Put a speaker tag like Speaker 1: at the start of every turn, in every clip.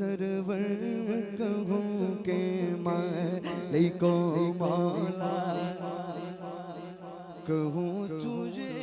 Speaker 1: Server कहूँ के मालिको मौला कहूँ तुझे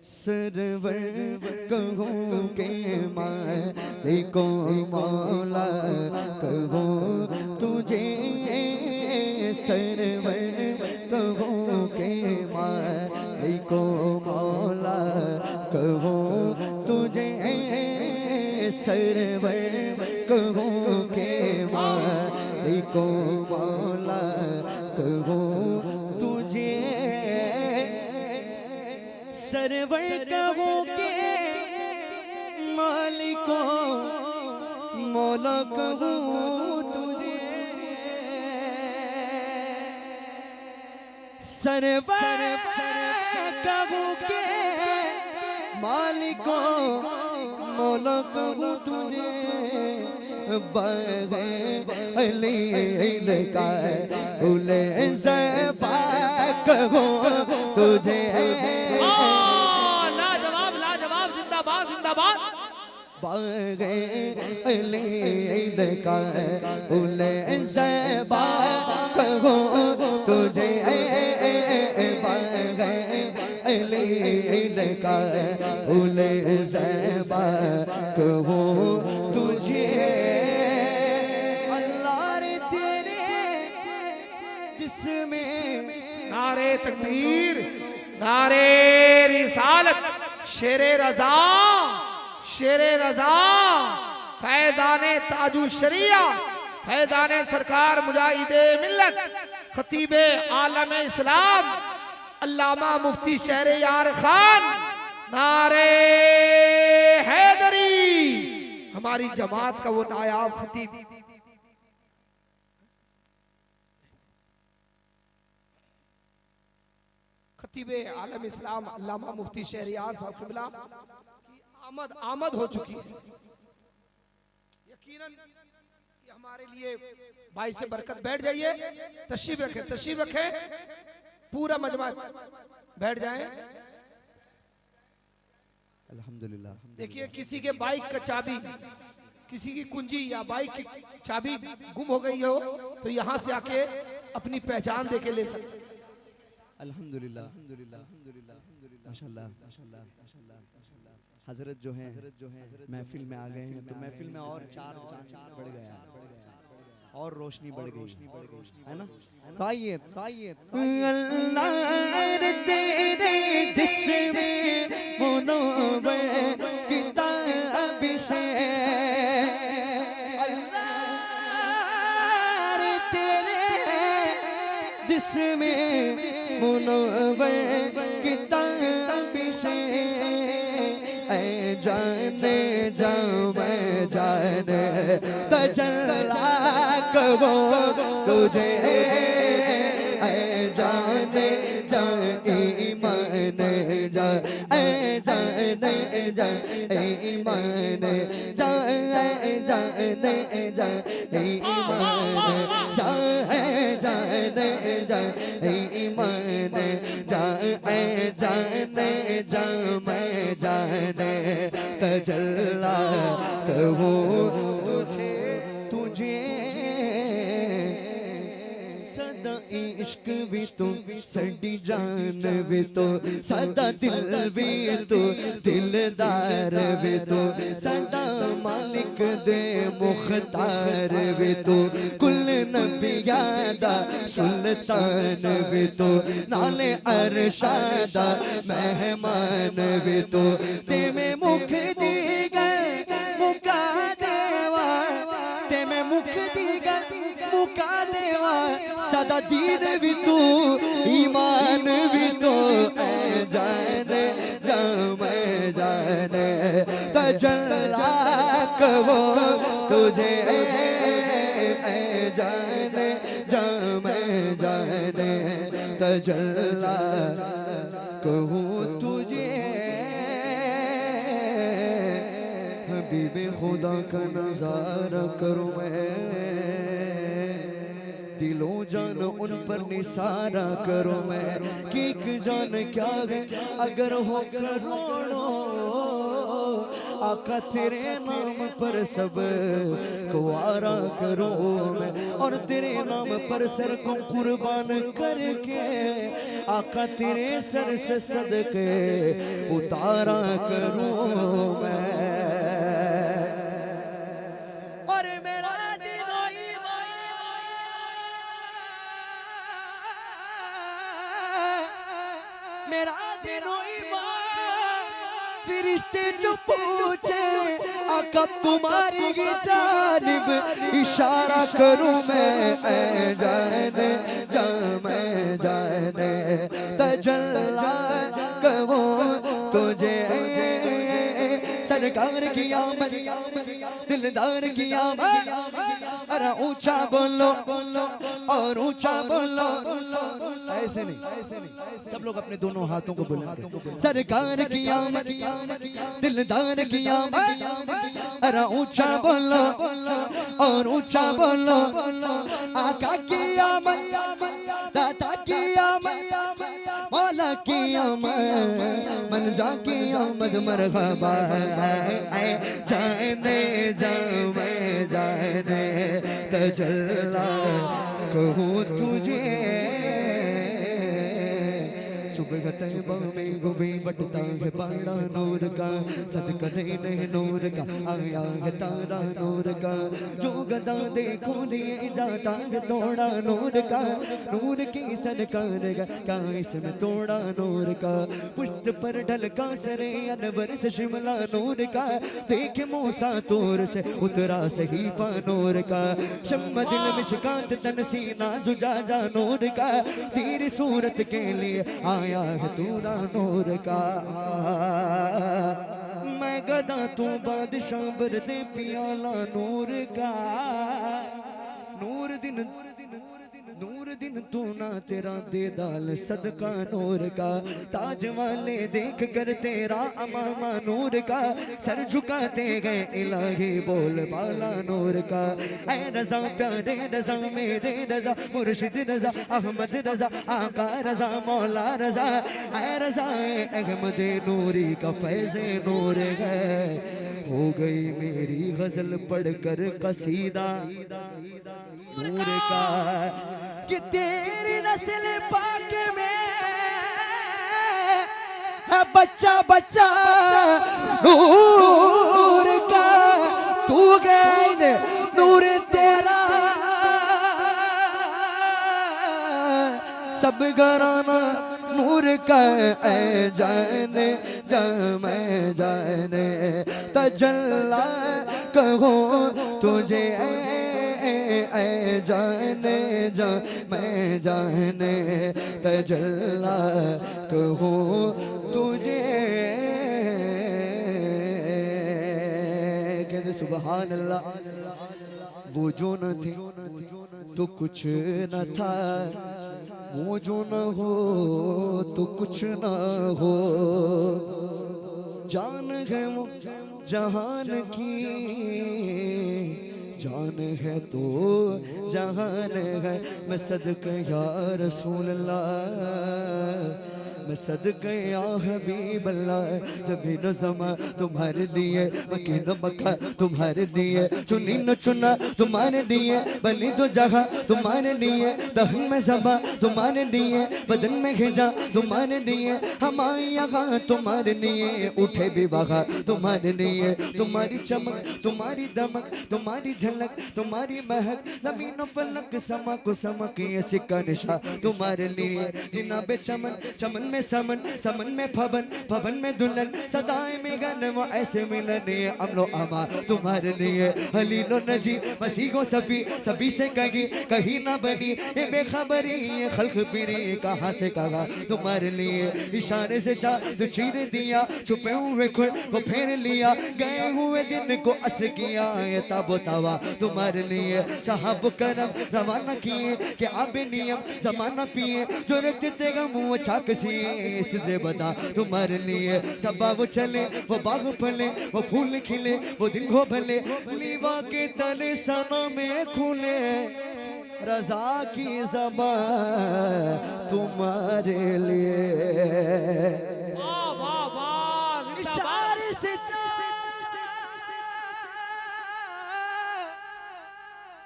Speaker 1: सरवर कहूँ के मालिको मौला कहूँ तुझे सरवर कहूँ के मालिको मौला कहूँ तुझे सरवर कहूँ के मालिको मौला कहूँ तुझे सरवर कहूँ के मालिको मौला कहूँ तुझे सरवर कहूँ के मालिको मौला कहूँ तुझे बग़ैर का उले ज़बा कहूँ तुझे
Speaker 2: लाजवाब लाजवाब जिंदाबाद जिंदाबाद
Speaker 1: बग़ैर का उले ज़बा कहूँ तुझे बग़ैर का उले ज़बा कहूँ तुझे अल्लाह रे तेरे जिसमें
Speaker 2: नारे तकबीर नारे रिसालत शेरे रज़ा फैज़ाने ताजु शरिया फैज़ाने सरकार मुजाहिदे मिल्लत खतीबे आलम इस्लाम अल्लामा मुफ्ती शहरे यार खान नारे हैदरी हमारी जमात का वो नायाब खतीब खतीबे आलम इस्लाम अल्लामा मुफ्ती शहरियार साहब क़िबला की आमद हो चुकी है। यकीनन ये हमारे लिए भाई से बरकत। बैठ जाइए, तशरीफ रखें पूरा मजमा बैठ जाएं।
Speaker 1: अल्हम्दुलिल्लाह।
Speaker 2: देखिए किसी के बाइक का चाबी, किसी की कुंजी या बाइक की चाबी गुम हो गई हो तो यहाँ से आके अपनी पहचान दे के ले सकते।
Speaker 1: अल्हम्दुलिल्लाह माशाल्लाह। हजरत जो हैं महफिल में आ गए हैं तो महफिल में और चार चांद बढ़ गया और रोशनी बढ़ गई है ना। तो आइए अल्लाह तेरे जिसमें मुनव्वर किताब से अल्लाह तेरे जिसमें मुनव्वर किताब से जाने जाऊं मैं जाने तजल्ला कबो तुझे जाने जा ईमान जा जाने जा ईमान जा जाने जा ईमान जा जाने जा ईमान जा जाने जा मैं जाने तजल्ला कहूँ तुझे सदा इश्क भी तो सड़ी जान भी तो सदा दिल भी तो दिलदार भी तो सदा मालिक दे मुख्तार भी तो कुल नबियादा सुल्तान भी तो नाले अरशादा मेहमान भी तो तेमे मुख दीगर मुका देवा तेमे मुख दीगर मुका देवा सदा दीन भी तू ईमान भी तो जाने जा मैं जाने तजल्ला कबो तुझे जाने जा मैं जाने तजल्ला कहूँ तुझे हबीबे खुदा का नज़ारा करूँ मैं दिलो जान उन पर निसारा करो मैं कि जान क्या है अगर हो करोड़ों आका तेरे नाम पर सब को आरा करो मैं और तेरे नाम पर सर को कुर्बान करके आका तेरे सर से सदके उतारा करूं मैं और मेरा दिलो मेरा दिलो फिरिश्ते जो पूछे आका तुम्हारी जानिब इशारा करूं मैं ऐ जाने जा मैं जाने तजल्ला कहो तुझे सरकार की आमद दिलदार की आमद अरे ऊंचा बोलो और ऊंचा बोलो ऐसे नहीं सब लोग अपने दोनों हाथों को बुलंद सरकार की आमद दिलदार की आमद अरे ऊंचा बोलो और ऊंचा बोलो आका की आमद दाता की आमद मौला की आमद मन जा की आमद मरहबा जाने मैं जाने तजल्ला कहूँ तुझे सुबह तैबा में गुबी बटता है बाड़ा नूर का सदका नहीं नूर का आया है तारा नूर का जो गदा देखो लिए जाता है तोड़ा नूर का नूर की सरकार का इसमें तोड़ा नूर का पुष्ट पर ढलका सरे अनवर से शिमला नूर का देख मूसा तोर से उतरा सहीफा नूर का शम्मा दिल में शिकात तन सीना जुजाजा नूर का तेरी सूरत के लिए आया है तूरा नूर का मैं गदा तू बादशाह बरदे पियाला नूर का नूर दिन तू ना तेरा दे दाल सदका नूर का ताज वाले देख कर तेरा अमामा नूर का सर झुकाते गए इलाही बोल बाला नूर का ऐ रजा प्यारे रजा मेरे रजा मुर्शिद रजा अहमद रजा आका रजा मौला रजा ऐ रजा अहमद नूरी का फैज़े नूर है हो गई मेरी गजल पढ़कर कसीदा नूर का कि तेरी नस्ल पाक में है बच्चा बच्चा नूर का तू गए नूर तेरा सब घराना नूर का ऐ जाने जा मैं जाने तजल्ला कहो तुझे ऐ जाने जा मैं जाने तजल्ला कहो तुझे कहते सुभान अल्लाह वो जो न थी तो कुछ न था वो जो न हो तो कुछ न हो जान है वो जहान की जान है तो जहान है मैं सदक़े या रसूल अल्लाह मैं सदक़े या हबीब अल्लाह सभी नज़मा तुम्हारे लिए मकीन मक्का तुम्हारे लिए चुनी न चुना तुम्हारे लिए बनी दो जगह तुम्हारे लिए दहन में ज़बा तुम्हारे लिए बदन में खिजा तुम्हारे लिए हमारे यहाँ तुम्हारे लिए उठे भी वहाँ तुम्हारे लिए तुम्हारी चमक तुम्हारी दमक तुम्हारी झलक तुम्हारी महक ज़मीन फलक समा को समक ये सिक्का निशा तुम्हारे लिए जिना बे चमन चमन में समन समन में फबन फबन में दुल्हन सदाएं में गन वो ऐसे मिलने अमलो अमा तुम्हारे लिए हलीलो नजी मसीहो सफी सभी से कही कहीं ना बनी ये बेखबरी ये खल्क पीरी कहाँ से कहा तुम्हारे लिए इशारे से चाह तो चीर दिया छुपे हुए खुद को फेर लिया गए हुए दिन को असर किया ये ताबो तावा तुम्हारे लिए चाहब करम रवाना किए कि आबे नियम जमाना पिए जो रख देते गम वो छाक सी सिदरे बता तुम्हारे लिए सब वो चले वो बाग फले वो फूल खिले वो दिन हो भले लीवा के तले सना में खुले रजा की ज़बान तुम्हारे लिए।
Speaker 3: वाह वाह वाह,
Speaker 1: इशारे से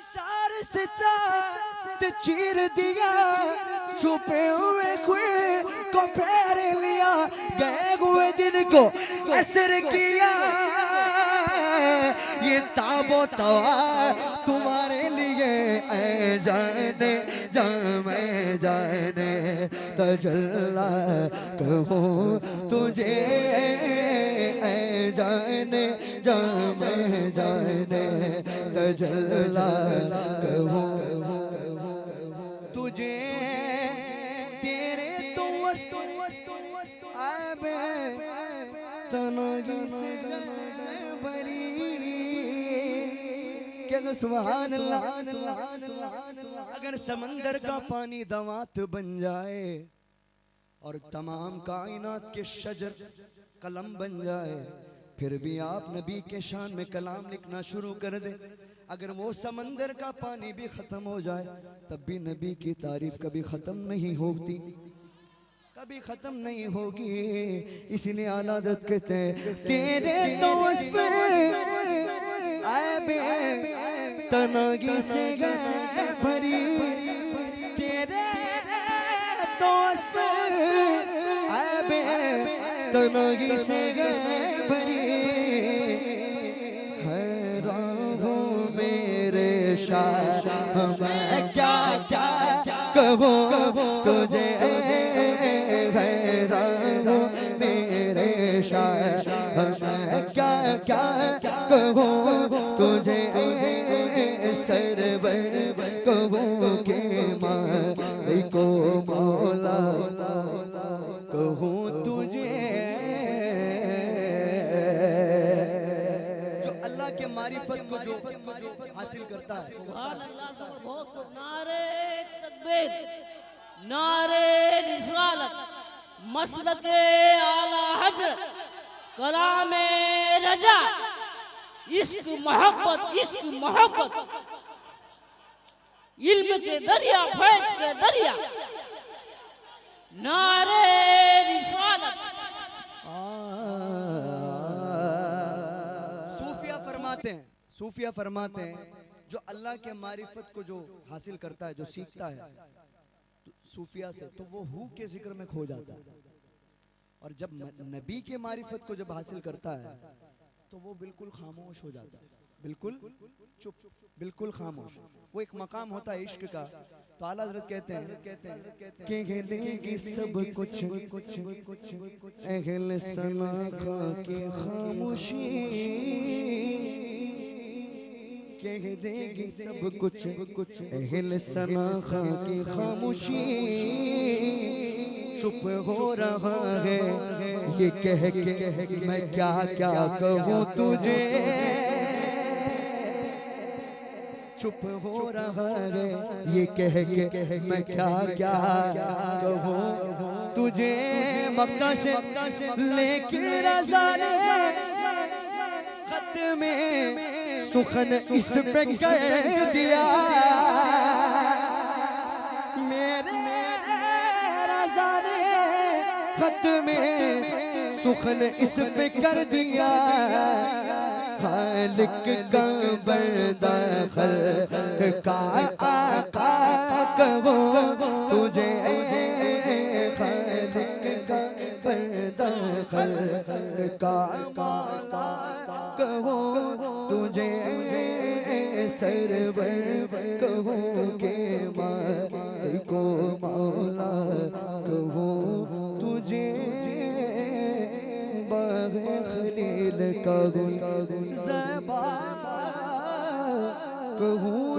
Speaker 1: इशारे से चाँद चीर दिया, छुपे हुए कुएं को फेर लिया, गए हुए दिन को असर किया। ये ताबो तवा तुम्हारे लिए ऐ जाने जा मैं जाने तजल्ला कहूँ तुझे ऐ जाने जा मैं जाने तजल्ला कहूँ तुझे। तेरे तो वस्तु आबे तनगी से भरी के सुभान अल्लाह। अगर समंदर का पानी दवात बन जाए और तमाम कायनात के शजर कलम बन जाए, फिर भी आप नबी के शान में कलाम लिखना शुरू कर दे, अगर वो समंदर का पानी भी खत्म हो जाए तब भी नबी की तारीफ कभी खत्म नहीं होती, कभी खत्म नहीं होगी। इसलिए आला हज़रत कहते हैं तेरे तो तनगी से गए भरी, तेरे तो तनगी से गए भरी, हैरान हूँ मेरे शाह मैं क्या क्या कहूँ तुझे, हैरान हूँ मेरे शाह मैं क्या क्या कहूँ तुझे, सरवर कहूँ के मालिक को मौला कहूँ तुझे। जो अल्लाह के मारिफत को जो हासिल करता है,
Speaker 3: बहुत नारे तकबीर, नारे रिसालत, मसलके आला हज़रत, कलामे रजा, इश्क मोहब्बत, इल्म के दरिया, फैज के दरिया, नारे रिसालत।
Speaker 1: सूफिया फरमाते हैं जो अल्लाह के मारिफत को जो हासिल करता है, जो सीखता है तो सूफिया से, तो वो हू के जिक्र में खो जाता है, और जब नबी के मारिफत को जब हासिल करता है तो वो बिल्कुल खामोश हो जाता है, बिल्कुल चुप, बिल्कुल खामोश। वो एक मकाम होता है इश्क का। तो आला हज़रत कहते हैं कि गिलेगी सब कुछ अहले सना खा की खामोशी, कह देगी सब कुछ अहले सना खा की खामोशी, चुप हो रहा है ये कह के मैं क्या क्या कहूँ तुझे, चुप हो रहा है ये कह के मैं क्या क्या कहूँ तुझे। मक्का से लेकिन रज़ा ने खत में सुखन इस पे कह दिया, मेरे रज़ा ने खत में सुखन इस पे कर दिया, खालिक का बंदा खल्क़ का आका कहूँ तुझे, खालिक का बंदा खल्क़ का मौला कहूँ तुझे, सरवर कहूँ के मालिक को मौला कहूँ तुझे, बाग़े खलील का गुल ज़बां कहूँ